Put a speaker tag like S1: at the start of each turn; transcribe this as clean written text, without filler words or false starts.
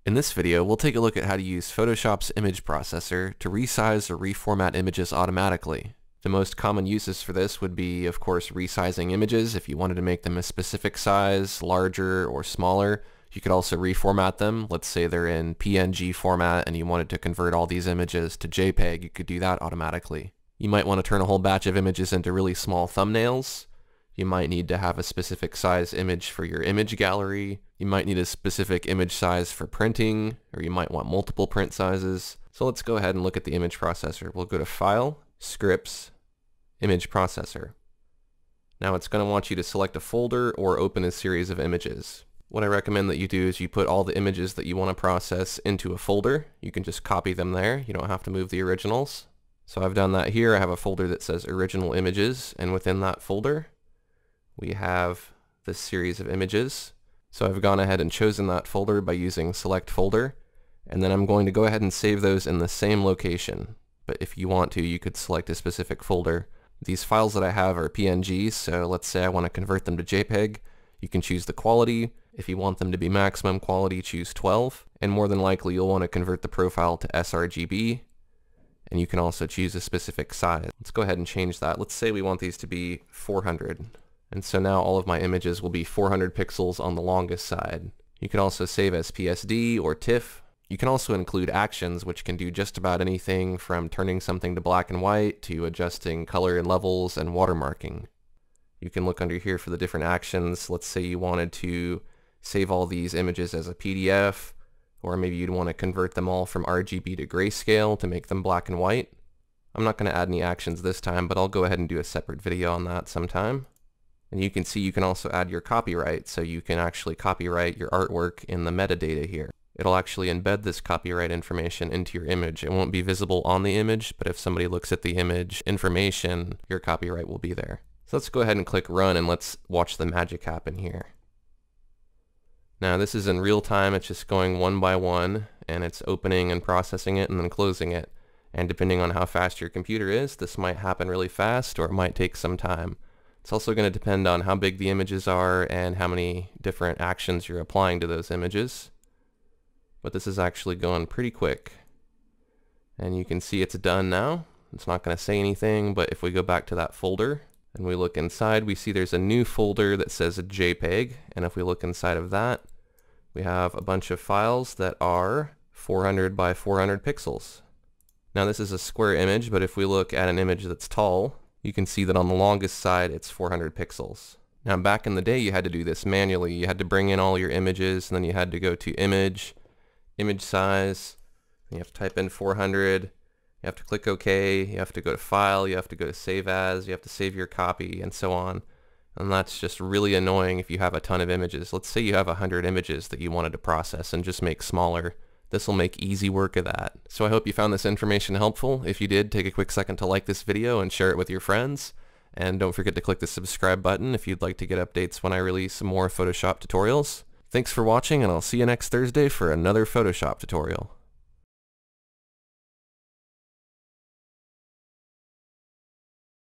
S1: In this video, we'll take a look at how to use Photoshop's image processor to resize or reformat images automatically. The most common uses for this would be, of course, resizing images. If you wanted to make them a specific size, larger or smaller, you could also reformat them. Let's say they're in PNG format and you wanted to convert all these images to JPEG, you could do that automatically. You might want to turn a whole batch of images into really small thumbnails. You might need to have a specific size image for your image gallery. You might need a specific image size for printing, or you might want multiple print sizes. So let's go ahead and look at the image processor. We'll go to File, Scripts, Image Processor. Now it's going to want you to select a folder or open a series of images. What I recommend that you do is you put all the images that you want to process into a folder. You can just copy them there. You don't have to move the originals. So I've done that here. I have a folder that says Original Images, and within that folder we have this series of images. So I've gone ahead and chosen that folder by using Select Folder, and then I'm going to go ahead and save those in the same location. But if you want to, you could select a specific folder. These files that I have are PNGs, so let's say I want to convert them to JPEG. You can choose the quality. If you want them to be maximum quality, choose 12. And more than likely, you'll want to convert the profile to sRGB. And you can also choose a specific size. Let's go ahead and change that. Let's say we want these to be 400. And so now all of my images will be 400 pixels on the longest side. You can also save as PSD or TIFF. You can also include actions, which can do just about anything from turning something to black and white to adjusting color and levels and watermarking. You can look under here for the different actions. Let's say you wanted to save all these images as a PDF, or maybe you'd want to convert them all from RGB to grayscale to make them black and white. I'm not going to add any actions this time, but I'll go ahead and do a separate video on that sometime. And you can see you can also add your copyright, so you can actually copyright your artwork in the metadata here. It'll actually embed this copyright information into your image. It won't be visible on the image, but if somebody looks at the image information, your copyright will be there. So let's go ahead and click Run, and let's watch the magic happen here. Now this is in real time. It's just going one by one, and it's opening and processing it and then closing it. And depending on how fast your computer is, this might happen really fast or it might take some time. It's also going to depend on how big the images are and how many different actions you're applying to those images. But this is actually going pretty quick. And you can see it's done now. It's not going to say anything, but if we go back to that folder and we look inside, we see there's a new folder that says JPEG. And if we look inside of that, we have a bunch of files that are 400 by 400 pixels. Now this is a square image, but if we look at an image that's tall, you can see that on the longest side it's 400 pixels. Now back in the day you had to do this manually. You had to bring in all your images, and then you had to go to Image, Image Size, and you have to type in 400, you have to click OK, you have to go to File, you have to go to Save As, you have to save your copy, and so on. And that's just really annoying if you have a ton of images. Let's say you have 100 images that you wanted to process and just make smaller. This will make easy work of that. So I hope you found this information helpful. If you did, take a quick second to like this video and share it with your friends. And don't forget to click the subscribe button if you'd like to get updates when I release some more Photoshop tutorials. Thanks for watching, and I'll see you next Thursday for another Photoshop tutorial.